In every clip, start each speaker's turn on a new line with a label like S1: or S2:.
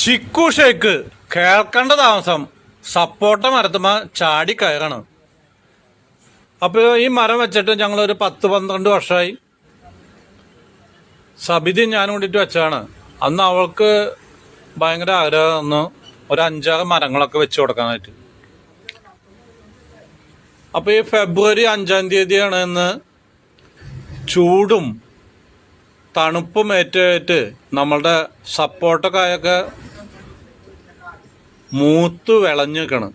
S1: Chikoo shake കേൾക്കേണ്ട താമസം സപ്പോട്ട മരത്തുമ്മ ചാടി കയറാണ്. അപ്പോൾ ഈ മരം വെച്ചിട്ട് ഞങ്ങളൊരു 10-12 വർഷമായി. സബിതി ഞാൻ കൂടിയിട്ട് വെച്ചാണ്. അന്ന് അവൾക്ക് ഭയങ്കര ആഗ്രഹം ഒന്ന് ഒരു 5-6 മരങ്ങളൊക്കെ വെച്ച് കൊടുക്കാനായിട്ട്. അപ്പോൾ ഈ ഫെബ്രുവരി 5-ാം തീയതിയാണ് ഇന്ന് ചൂടും തണുപ്പും ഏറ്റായിട്ട് നമ്മളുടെ സപ്പോട്ടക്കായൊക്കെ മൂത്ത് വിളഞ്ഞ് നിൽക്കണം.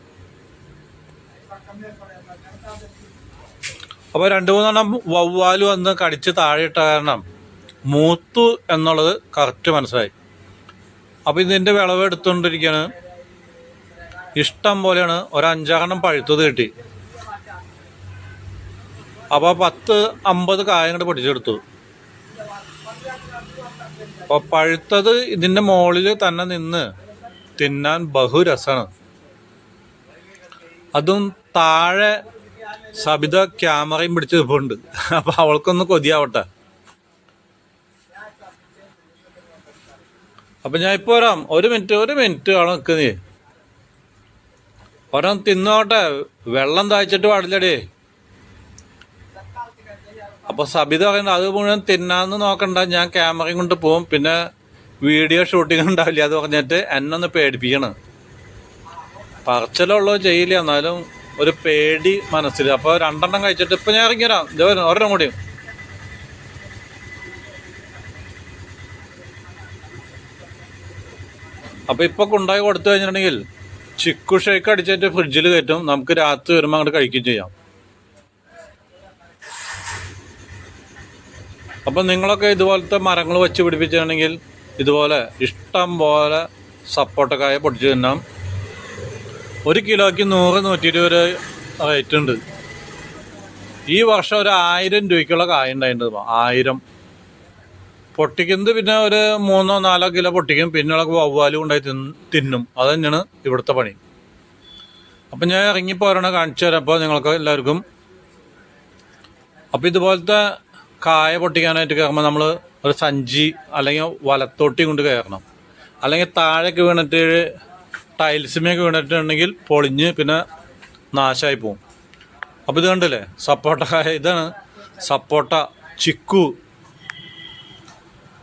S1: അപ്പോൾ 2-3 വവ്വാല് വന്ന് കടിച്ച് താഴെ ഇട്ട കാരണം മൂത്തു എന്നുള്ളത് കറക്റ്റ് മനസ്സിലായി. അപ്പോൾ ഇതിൻ്റെ വിളവ് എടുത്തുകൊണ്ടിരിക്കുകയാണ്. ഇഷ്ടം പോലെയാണ്. ഒരു 5-6 പഴുത്തത് കിട്ടി. അപ്പോൾ 10-50 കായ അങ്ങോട്ട് പൊട്ടിച്ചെടുത്തു. അപ്പോൾ പഴുത്തത് ഇതിൻ്റെ മുകളിൽ തന്നെ നിന്ന് തിന്നാൻ ബഹുരസമാണ്. അതും താഴെ സബിത ക്യാമറയും പിടിച്ച് നിൽപ്പുണ്ട്. അപ്പോൾ അവൾക്കൊന്ന് കൊതിയാവട്ടെ. അപ്പം ഞാൻ ഇപ്പോൾ വരാം. ഒരു മിനിറ്റ് ആളെ നിൽക്കുന്നേ. ഒരെണ്ണം തിന്നോട്ടെ. വെള്ളം താഴ്ച്ചിട്ട് പാടില്ലടേ. അപ്പോൾ സബിത പറയുന്നത് അത് മുഴുവൻ തിന്നാന്ന് നോക്കണ്ട, ഞാൻ ക്യാമറയും കൊണ്ട് പോകും, പിന്നെ വീഡിയോ ഷൂട്ടിംഗ് ഉണ്ടാവില്ല അത് പറഞ്ഞിട്ട് എന്നെ ഒന്ന് പേടിപ്പിക്കണം. പറച്ചിലുള്ളൂ ചെയ്യില്ല, എന്നാലും ഒരു പേടി മനസ്സിൽ. അപ്പോൾ 2 കഴിച്ചിട്ട് ഇപ്പം ഞാൻ ഇറങ്ങിത്തരാം. ഇത് ഒരെണ്ണം കൂടിയും. അപ്പോൾ ഇപ്പോൾ കൊണ്ടുപോയി കൊടുത്തു കഴിഞ്ഞിട്ടുണ്ടെങ്കിൽ ചിക്കു ഷേക്ക് അടിച്ചിട്ട് ഫ്രിഡ്ജിൽ കയറ്റും. നമുക്ക് രാത്രി വരുമ്പോൾ അങ്ങോട്ട് കഴിക്കുകയും ചെയ്യാം. അപ്പം നിങ്ങളൊക്കെ ഇതുപോലത്തെ മരങ്ങൾ വെച്ച് പിടിപ്പിച്ചിട്ടുണ്ടെങ്കിൽ ഇതുപോലെ ഇഷ്ടം പോലെ സപ്പോട്ടക്കായ പൊടിച്ച് തിന്നാം. 1 കിലോയ്ക്ക് 100-120 റേറ്റ് ഉണ്ട്. ഈ വർഷം ഒരു 1000 രൂപയ്ക്കുള്ള കായ ഉണ്ടായിട്ടുണ്ട്. 1000 പൊട്ടിക്കുന്നത് പിന്നെ ഒരു 3-4 കിലോ പൊട്ടിക്കും. പിന്നെയുള്ള വവ്വാലും ഉണ്ടായി തിന്നും. അത് തന്നെയാണ് ഇവിടുത്തെ പണി. അപ്പം ഞാൻ ഇറങ്ങിപ്പോരണ കാണിച്ചു തരാം അപ്പോൾ നിങ്ങൾക്ക് എല്ലാവർക്കും. അപ്പോൾ ഇതുപോലത്തെ കായ പൊട്ടിക്കാനായിട്ട് കയറുമ്പോൾ നമ്മൾ ഒരു സഞ്ചി അല്ലെങ്കിൽ വലത്തോട്ടി കൊണ്ട് കയറണം. അല്ലെങ്കിൽ താഴേക്ക് വീണിട്ട് ടൈൽസിമേക്ക് വീണിട്ടുണ്ടെങ്കിൽ പൊളിഞ്ഞ് പിന്നെ നാശമായി പോവും. അപ്പോൾ ഇത് കണ്ടില്ലേ സപ്പോട്ട കായ. ഇതാണ് സപ്പോട്ട ചിക്കു.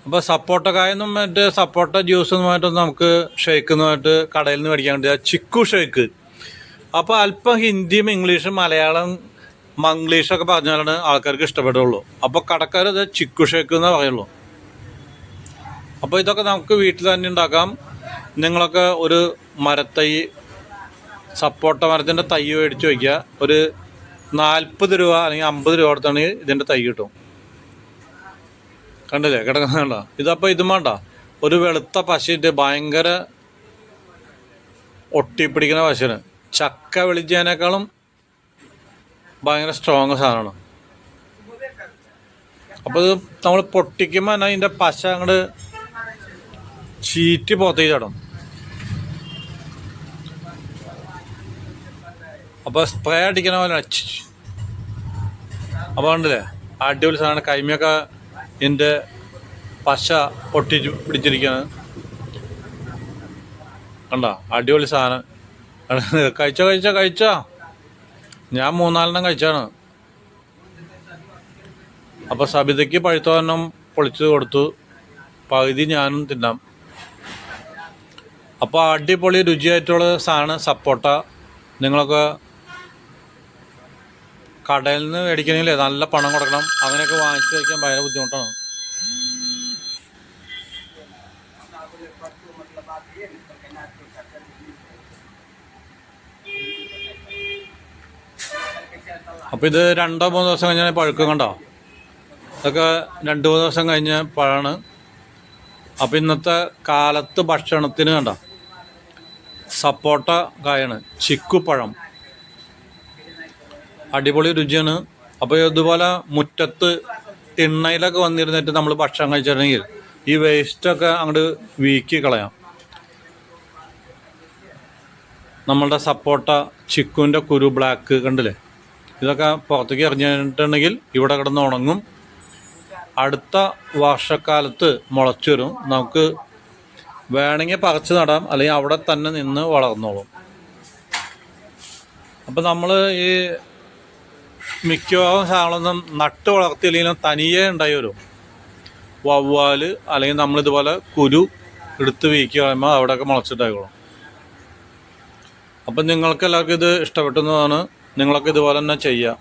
S1: അപ്പോൾ സപ്പോട്ട കായൊന്നും മറ്റേ സപ്പോട്ട ജ്യൂസൊന്നുമായിട്ടൊന്നും നമുക്ക് ഷേക്കൊന്നുമായിട്ട് കടയിൽ നിന്ന് മേടിക്കാൻ വേണ്ടി ചിക്കു ഷേക്ക്. അപ്പോൾ അല്പം ഹിന്ദിയും ഇംഗ്ലീഷും മലയാളം മംഗ്ലീഷൊക്കെ പറഞ്ഞാലാണ് ആൾക്കാർക്ക് ഇഷ്ടപ്പെടുള്ളൂ. അപ്പോൾ കടക്കാർ ഇത് ചിക്കു ഷേക്ക് എന്നേ പറയുള്ളൂ. അപ്പോൾ ഇതൊക്കെ നമുക്ക് വീട്ടിൽ തന്നെ ഉണ്ടാക്കാം. നിങ്ങളൊക്കെ ഒരു മരത്തൈ സപ്പോട്ട മരത്തിൻ്റെ തൈ മേടിച്ച് വയ്ക്കുക. ഒരു 40 രൂപ അല്ലെങ്കിൽ 50 രൂപ കൊടുത്താണെങ്കിൽ ഇതിൻ്റെ തൈ കിട്ടും. കണ്ടില്ലേ കിടക്കുന്നുണ്ടോ? ഇതപ്പോൾ ഇതും വേണ്ട, ഒരു വെളുത്ത പശയിട്ട് ഭയങ്കര ഒട്ടിപ്പിടിക്കുന്ന പശന്. ചക്ക വെളിച്ചതിനേക്കാളും ഭയങ്കര സ്ട്രോങ് സാധനമാണ്. അപ്പോൾ ഇത് നമ്മൾ പൊട്ടിക്കുമ്പോൾ തന്നെ അതിൻ്റെ പശ അങ്ങോട്ട് ചീറ്റി പുറത്തേക്ക് ചാടും. അപ്പോൾ സ്പ്രേ അടിക്കണ പോലെ. അപ്പോൾ കണ്ടില്ലേ അടിപൊളി സാധനം. കൈമയൊക്കെ ഇതിൻ്റെ പശ പൊട്ടിച്ച് പിടിച്ചിരിക്കുകയാണ്. കണ്ടോ അടിപൊളി സാധനം. കഴിച്ചോ ഞാൻ 3-4 കഴിച്ചാണ്. അപ്പോൾ സബിതയ്ക്ക് പഴുത്തോന്നം പൊളിച്ച് കൊടുത്തു. പകുതി ഞാനും തിന്നാം. അപ്പോൾ അടിപൊളി രുചിയായിട്ടുള്ള സാധനം സപ്പോട്ട. നിങ്ങളൊക്കെ കടയിൽ നിന്ന് മേടിക്കണമെങ്കിലേ നല്ല പണം കൊടുക്കണം. അങ്ങനെയൊക്കെ വാങ്ങിച്ച് കഴിക്കാൻ ഭയങ്കര ബുദ്ധിമുട്ടാണ്. അപ്പോൾ ഇത് 2-3 ദിവസം കഴിഞ്ഞാൽ പഴുക്കും. കണ്ടോ ഇതൊക്കെ 2-3 ദിവസം കഴിഞ്ഞ പഴമാണ്. അപ്പോൾ ഇന്നത്തെ കാലത്ത് ഭക്ഷണത്തിന് കണ്ടോ സപ്പോട്ട കായാണ്, ചിക്കുപ്പഴം. അടിപൊളി രുചിയാണ്. അപ്പോൾ ഇതുപോലെ മുറ്റത്ത് തിണ്ണയിലൊക്കെ വന്നിരുന്നിട്ട് നമ്മൾ ഭക്ഷണം കഴിച്ചിട്ടുണ്ടെങ്കിൽ ഈ വേസ്റ്റൊക്കെ അങ്ങോട്ട് വീക്കി കളയാം. നമ്മളുടെ സപ്പോട്ട ചിക്കുവിൻ്റെ കുരു ബ്ലാക്ക് കണ്ടില്ലേ, ഇതൊക്കെ പുറത്തേക്ക് എറിഞ്ഞിട്ടുണ്ടെങ്കിൽ ഇവിടെ കിടന്ന് ഉണങ്ങും. അടുത്ത വർഷക്കാലത്ത് മുളച്ചു വരും. നമുക്ക് വേണമെങ്കിൽ പറിച്ച് നടാം, അല്ലെങ്കിൽ അവിടെ തന്നെ നിന്ന് വളർന്നോളും. അപ്പം നമ്മൾ ഈ മിക്കവാറും സാധനങ്ങളൊന്നും നട്ട് വളർത്തിയില്ലെങ്കിലും തനിയെ ഉണ്ടായി വരും. വവ്വാൽ അല്ലെങ്കിൽ നമ്മളിതുപോലെ കുരു എടുത്ത് വീക്കി കളയുമ്പോൾ അവിടെയൊക്കെ മുളച്ചിട്ടായിക്കോളും. അപ്പം നിങ്ങൾക്ക് എല്ലാവർക്കും ഇത് ഇഷ്ടപ്പെട്ടെന്നതാണ്. നിങ്ങളൊക്കെ ഇതുപോലെ തന്നെ ചെയ്യുക.